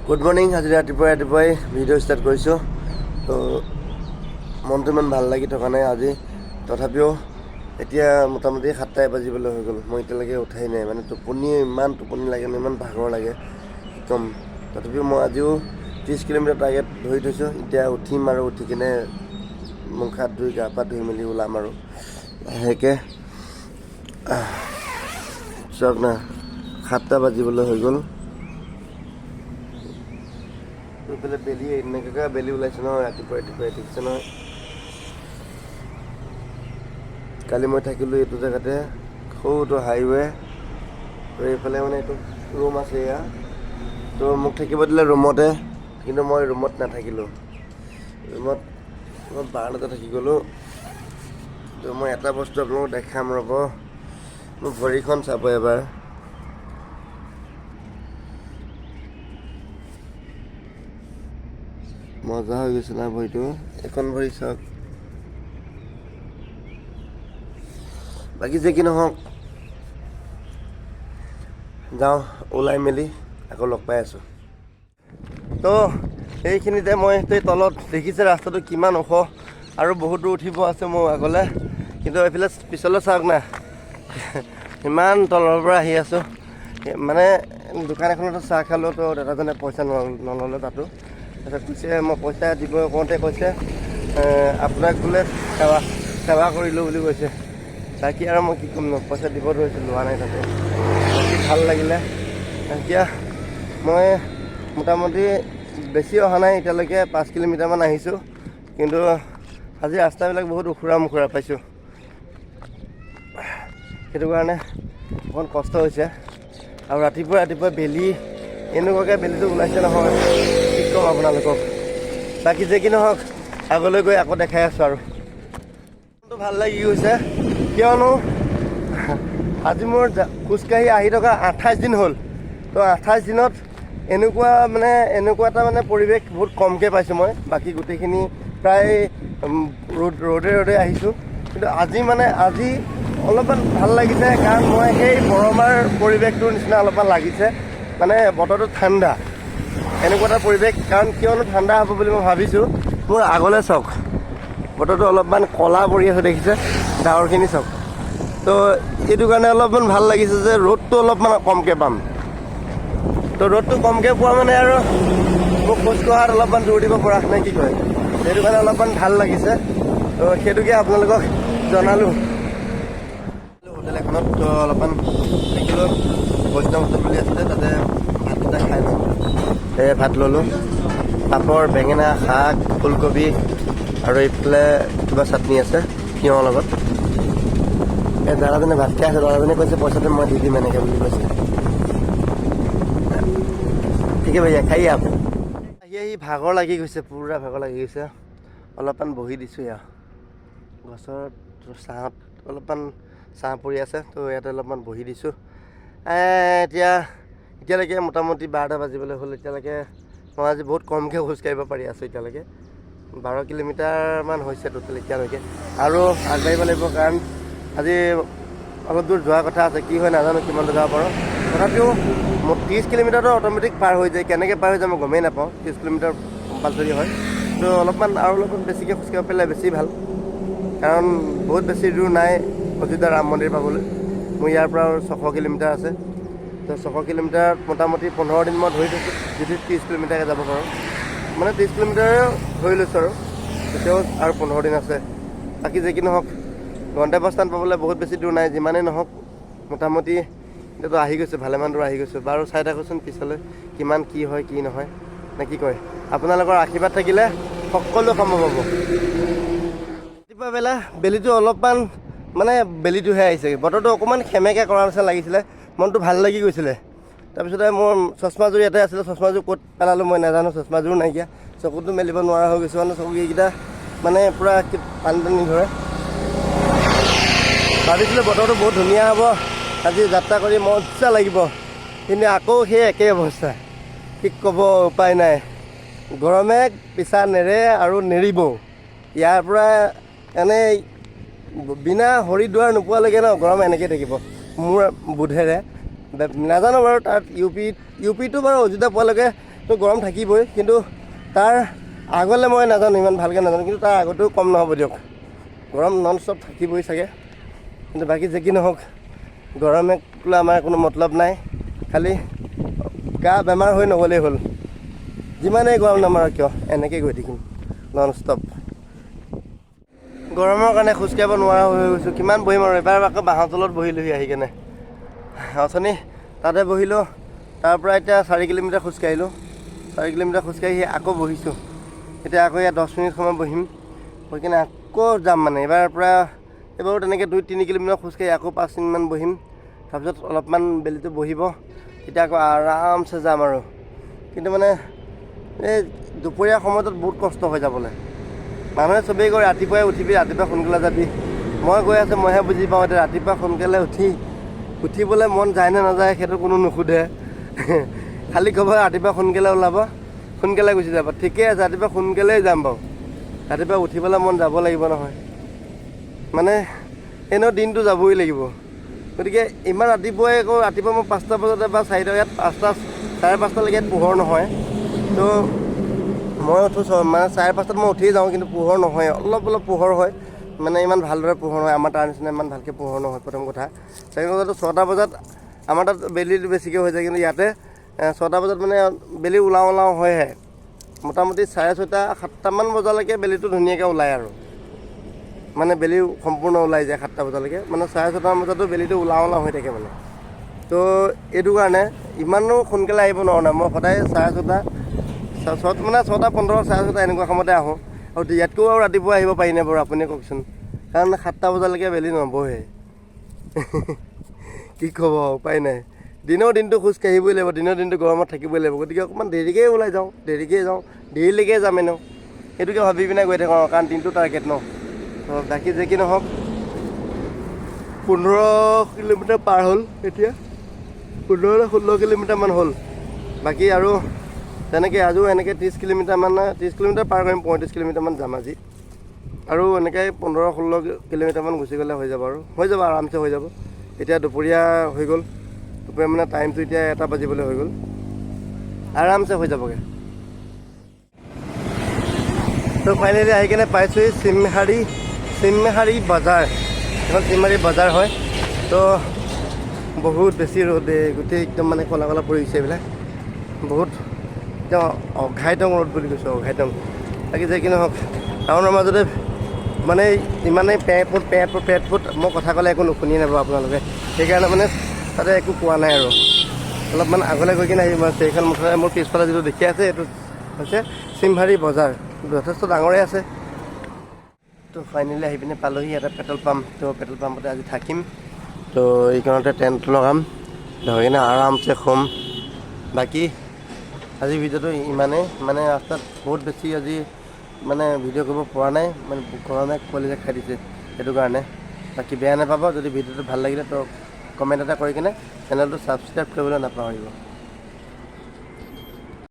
Good morning. আজি ৰাতিপুৱাই video' start কৰিছোঁ। তো মনটো ইমান ভাল লাগি থকা নাই আজি, তথাপিও এতিয়া মোটামুটি 7টাই বাজিবলৈ হৈ গ'ল। মই এতিয়ালৈকে উঠাই নাই, মানে ইমান টোপনি লাগে, ইমান ভাগৰ লাগে কি ক'ম। তথাপিও মই আজিও 30 কিলোমিটাৰ টাৰ্গেট ধৰি থৈছোঁ। এতিয়া উঠিম আৰু উঠি কিনে মুখ হাত ধুই গা পা ধুই মেলি ওলাম আৰু লাহেকৈ। চাওক না, 7টা বাজিবলৈ হৈ গ'ল। এইফালে বেলি এনেকৈ বেলি ওলাইছে নহয়, ৰাতিপুৱাই দেখিছে নহয়। কালি মই থাকিলোঁ এইটো জেগাতে, সৰুটো হাইৱে, আৰু এইফালে মানে এইটো ৰুম আছে এয়া। তো মোক থাকিব দিলে ৰুমতে, কিন্তু মই ৰুমত নাথাকিলোঁ। ৰুমত মই বাৰাণ্ডাতে থাকি গ'লোঁ। তো মই এটা বস্তু আপোনালোকক দেখাম ৰ'ব, মোৰ ভৰিখন চাব এবাৰ। মজা হৈ গৈছে না ভৰিটো, এখন ভৰি চাওক। বাকী যে কি নহওক, যাওঁ ওলাই মেলি আকৌ লগ পাই আছোঁ। তো এইখিনিতে মই তলত দেখিছে ৰাস্তাটো কিমান ওখ, আৰু বহুতো উঠিব আছে মোৰ আগলৈ। কিন্তু এইফালে পিছলৈ চাওক না, ইমান তলৰ পৰা আহি আছোঁ। মানে দোকান এখনতো চাহ খালোঁ, তো দাদাজনে পইচা নল'লে তাতো। তাৰপিছত কৈছে, মই পইচা দিব কওঁতে কৈছে আপোনাক বোলে সেৱা কৰিলোঁ বুলি কৈছে। তাকে আৰু মই কি ক'ম ন, পইচা দিব ধৰিছোঁ, লোৱা নাই তাতে। বাকী ভাল লাগিলে। এতিয়া মই মোটামুটি বেছি অহা নাই এতিয়ালৈকে, 5 কিলোমিটাৰমান আহিছোঁ। কিন্তু আজি ৰাস্তাবিলাক বহুত উখুৰা মুখুৰা পাইছোঁ, সেইটো কাৰণে অকণ কষ্ট হৈছে। আৰু ৰাতিপুৱা বেলি এনেকুৱাকৈ বেলিটো ওলাইছে নহয়, কি ক'ম আপোনালোকক। বাকী যে কি নহওক, আগলৈ গৈ আকৌ দেখাই আছোঁ আৰু। ভাল লাগি গৈছে, কিয়নো আজি মোৰ খোজকাঢ়ি আহি থকা 28 দিন হ'ল। তো 28 দিনত এনেকুৱা এটা পৰিৱেশ বহুত কমকৈ পাইছোঁ মই। বাকী গোটেইখিনি প্ৰায় ৰ'দে আহিছোঁ, কিন্তু আজি অলপমান ভাল লাগিছে। কাৰণ মই সেই বৰমাৰ পৰিৱেশটোৰ নিচিনা অলপমান লাগিছে, মানে বতৰটো ঠাণ্ডা, এনেকুৱা এটা পৰিৱেশ। কাৰণ কিয়নো ঠাণ্ডা হ'ব বুলি মই ভাবিছোঁ, মোৰ আগলৈ চাওক, বতৰটো অলপমান ক'লা পৰি আছে দেখিছে, ডাৱৰখিনি চাওক। তো এইটো কাৰণে অলপমান ভাল লাগিছে যে ৰ'দটো অলপমান কমকৈ পাম। তো ৰ'দটো কমকৈ পোৱা মানে আৰু মোক খোজকঢ়াত অলপমান দৌৰ দিব পৰা নে কি কয়, সেইটো কাৰণে অলপমান ভাল লাগিছে। তো সেইটোকে আপোনালোকক জনালোঁ। হোটেল এখনত তো অলপমান থাকিলোঁ, বৈষ্ণৱ হোটেল বুলি আছিলে, তাতে ভাতকেইটা খাই লওঁ। ভাত ল'লোঁ, পাপৰ, বেঙেনা, শাক, ফুলকবি, আৰু এইফালে কিবা চাটনি আছে তিয়ঁহৰ লগত। এই দাদাজনে ভাত খাই আছে, দাদাজনে কৈছে পইচাটো মই দি দিম এনেকৈ বুলি কৈছে। ঠিকে ভैया খাই আহি ভাগৰ লাগি গৈছে, পুৰা ভাগৰ লাগি গৈছে। অলপমান বহি দিছোঁ এয়া গছৰ ছাঁত, অলপমান ছাঁ পৰি আছে, তো ইয়াতে অলপমান বহি দিছোঁ। এতিয়ালৈকে মোটামুটি 12টা বাজিবলৈ হ'ল। এতিয়ালৈকে মই আজি বহুত কমকৈ খোজকাঢ়িব পাৰি আছোঁ। এতিয়ালৈকে 12 কিলোমিটাৰমান হৈছে টোটেল এতিয়ালৈকে, আৰু আগবাঢ়িব লাগিব। কাৰণ আজি অলপ দূৰ যোৱাৰ কথা আছে, কি হয় নাজানো, কিমান দূৰ যাব পাৰোঁ। তথাপিও 30 কিলোমিটাৰটো অট'মেটিক পাৰ হৈ যায়, কেনেকৈ পাৰ হৈ যায় মই গমেই নাপাওঁ। 30 কিলোমিটাৰ কম্পালচৰি হয়, তো অলপমান বেছিকৈ খোজকাঢ়িব পাৰিলে বেছি ভাল। কাৰণ বহুত বেছি দূৰ নাই অযোধ্যা ৰাম মন্দিৰ পাবলৈ। মোৰ ইয়াৰ পৰা 600 কিলোমিটাৰ আছে। তো 600 কিলোমিটাৰত মোটামুটি 15 দিন মই ধৰি থৈছোঁ, যদি 30 কিলোমিটাৰকৈ যাব পাৰোঁ। মানে 30 কিলোমিটাৰ ধৰি লৈছোঁ, আৰু তেতিয়াও আৰু 15 দিন আছে। বাকী যে কি নহওক, গন্তব্যস্থান পাবলৈ বহুত বেছি দূৰ নাই, যিমানেই নহওক মোটামুটি এতিয়াতো আহি গৈছোঁ, ভালেমান দূৰ আহি গৈছোঁ। বাৰু চাই থাকোঁচোন পিছলৈ কিমান কি হয় কি নহয়, নে কি কয়। আপোনালোকৰ আশীৰ্বাদ থাকিলে সকলো সম্ভৱ হ'ব। ৰাতিপুৱা বেলা বেলিটো অলপমান বেলিটোহে আহিছে, বতৰটো অকণমান সেমেকৈ কৰাৰ নিচিনা লাগিছিলে, মনটো ভাল লাগি গৈছিলে। তাৰপিছতে মোৰ চশমাযোৰ ইয়াতে আছিলে, চশমাযোৰ ক'ত পেলালোঁ মই নাজানো, চশমাযোৰো নাইকিয়া, চকুটো মেলিব নোৱাৰা হৈ গৈছোঁ। চকুকেইটা পূৰা পানী ধৰে। ভাবিছিলোঁ বতৰটো বহুত ধুনীয়া হ'ব, আজি যাত্ৰা কৰি মজা লাগিব, কিন্তু আকৌ সেই একেই অৱস্থা। কি ক'ব, উপায় নাই। গৰমে পিছা নেৰে আৰু নেৰিবও। ইয়াৰ পৰা এনেই বিনা হৰিদ্বাৰ নোপোৱালৈকে গৰম এনেকৈ থাকিব মোৰ বোধেৰে। নাজানো বাৰু, তাত ইউ পিটো বাৰু অযোধ্যা পোৱালৈকে তো গৰম থাকিবই, কিন্তু তাৰ আগলৈ মই নাজানো, ইমান ভালকৈ নাজানো, কিন্তু তাৰ আগতেও কম নহ'ব দিয়ক। গৰম নন ষ্টপ থাকিবই চাগে। কিন্তু বাকী যে কি নহওক, গৰমে লৈ আমাৰ কোনো মতলব নাই, খালি গা বেমাৰ হৈ নগ'লেই হ'ল। যিমানেই গৰম নামাৰক কিয় এনেকৈ গৈ থাকিম নন ষ্টপ। গৰমৰ কাৰণে খোজকাঢ়িব নোৱাৰা হৈ গৈছোঁ। কিমান বহিম আৰু, এবাৰ আকৌ বাঁহৰ তলত বহিলোহি আহি কেনে। অথনি তাতে বহিলোঁ, তাৰপৰা এতিয়া 4 কিলোমিটাৰ খোজকাঢ়িলোঁ। 4 কিলোমিটাৰ খোজকাঢ়ি আকৌ বহিছোঁ। এতিয়া আকৌ ইয়াত 10 মিনিট সময় বহিম, বহি কিনে আকৌ যাম। মানে এইবাৰৰ পৰা এইবাৰো তেনেকৈ 2-3 কিলোমিটাৰ খোজকাঢ়ি আকৌ 5 মিনিটমান বহিম। তাৰপিছত অলপমান বেলিটো বহিব, তেতিয়া আকৌ আৰামছে যাম আৰু। কিন্তু মানে এই দুপৰীয়া সময়টোত বহুত কষ্ট হৈ যাবলৈ। মানুহে চবেই কয় ৰাতিপুৱাই উঠিবি, ৰাতিপুৱা সোনকালে যাবি। মই গৈ আছোঁ, মইহে বুজি পাওঁ। এতিয়া ৰাতিপুৱা সোনকালে উঠিবলৈ মন যায় নে নাযায় সেইটো কোনো নুসুধে। খালি ক'ব ৰাতিপুৱা সোনকালে ওলাব, সোনকালে গুচি যাব। ঠিকেই আছে, ৰাতিপুৱা সোনকালেই যাম বাৰু। ৰাতিপুৱা উঠিবলৈ মন যাব লাগিব নহয়, মানে এনেও দিনটো যাবই লাগিব। গতিকে ইমান ৰাতিপুৱাই আকৌ ৰাতিপুৱা মই 5টা বজাতে বা 4টা, ইয়াত 5টা 5:30লৈকে ইয়াত পোহৰ নহয়। তো মই উঠোঁ মানে 5:30 মই উঠিয়ে যাওঁ, কিন্তু পোহৰ নহয়, অলপ পোহৰ হয়। মানে ইমান ভালদৰে পোহৰ নহয়, আমাৰ তাৰ নিচিনা ইমান ভালকৈ পোহৰ নহয় প্ৰথম কথা। ছেকেণ্ড কথাটো 6টা বজাত আমাৰ তাত বেলিটো বেছিকৈ হৈ যায়, কিন্তু ইয়াতে 6টা বজাত মানে বেলি ওলাওঁ হয়হে। মোটামুটি 6:30, 7টামান বজালৈকে বেলিটো ধুনীয়াকৈ ওলায় আৰু, মানে বেলি সম্পূৰ্ণ ওলাই যায় 7টা বজালৈকে। মানে 6:30মান বজাতো বেলিটো ওলাওঁ হৈ থাকে মানে। তো এইটো কাৰণে ইমানো সোনকালে আহিব নোৱাৰোঁ না, মই সদায় 6:30 মানে 6:15, 6:30 এনেকুৱা সময়তে আহোঁ। আৰু ইয়াতকৈও আৰু ৰাতিপুৱা আহিব পাৰিনে বাৰু আপুনি কওকচোন, কাৰণ 7টা বজালৈকে বেলি নবহে। কি ক'ব, উপায় নাই। দিনটো খোজ কাঢ়িবই লাগিব, দিনটো গৰমত থাকিবই লাগিব। গতিকে অকণমান দেৰিকৈ ওলাই যাওঁ, দেৰিকৈ যাওঁ, দেৰিলৈকে যাম এনেও, সেইটোকে ভাবি পিনে গৈ থাকোঁ, কাৰণ দিনটো টাৰ্গেট ন। তো বাকী যে কি নহওক, 15 কিলোমিটাৰ পাৰ হ'ল এতিয়া, 15-16 কিলোমিটাৰমান হ'ল। বাকী আৰু তেনেকৈ আজিও এনেকৈ 30 কিলোমিটাৰ পাৰ কৰিম, 35 কিলোমিটাৰমান যাম আজি। আৰু এনেকৈ 15-16 কিলোমিটাৰমান গুচি গ'লে হৈ যাব, আৰু হৈ যাব, আৰামছে হৈ যাব। এতিয়া দুপৰীয়া হৈ গ'ল, দুপৰীয়া মানে টাইমটো এতিয়া 1টা বাজিবলৈ হৈ গ'ল, আৰামছে হৈ যাবগৈ। তো ফাইনেলি আহি কেনে পাইছোঁহি চিমমেহাৰী বজাৰ। এখন চিমমেহাৰী বজাৰ হয়। তো বহুত বেছি ৰ'দ, গোটেই একদম মানে ক'লা পৰি গৈছে এইবিলাক, বহুত একদম অঘাইটং ৰ'দ বুলি কৈছোঁ, অঘাইটং। বাকী যে কি নহওক, টাউনৰ মাজতে মানে ইমানেই পেট মই কথা ক'লে একো নুশুনিয়ে নাপাব আপোনালোকে, সেইকাৰণে মানে তাতে একো কোৱা নাই আৰু। অলপমান আগলৈ গৈ কিনে আহিব আছে। এইখন মুঠতে মোৰ পিছফালে যিটো দেখি আছে, এইটো হৈছে চিমমেহাৰী বজাৰ, যথেষ্ট ডাঙৰেই আছে। তো ফাইনেলি আহি পিনে পালোহি এটা পেট্ৰল পাম্প। তো পেট্ৰল পাম্পতে আজি থাকিম। তো এইখনতে টেণ্ট লগাম, ধৰি কিনে আৰামছে শুম। বাকী আজি ভিডিঅ'টো ইমানেই, মানে ৰাস্তাত বহুত বেছি আজি মানে ভিডিঅ' কৰিব পৰা নাই, মানে গৰমে কলিজা খাই দিছে, সেইটো কাৰণে। বাকী বেয়া নাপাব, যদি ভিডিঅ'টো ভাল লাগিলে তো কমেণ্ট এটা কৰি কিনে চেনেলটো ছাবস্ক্ৰাইব কৰিবলৈ নাপাহৰিব।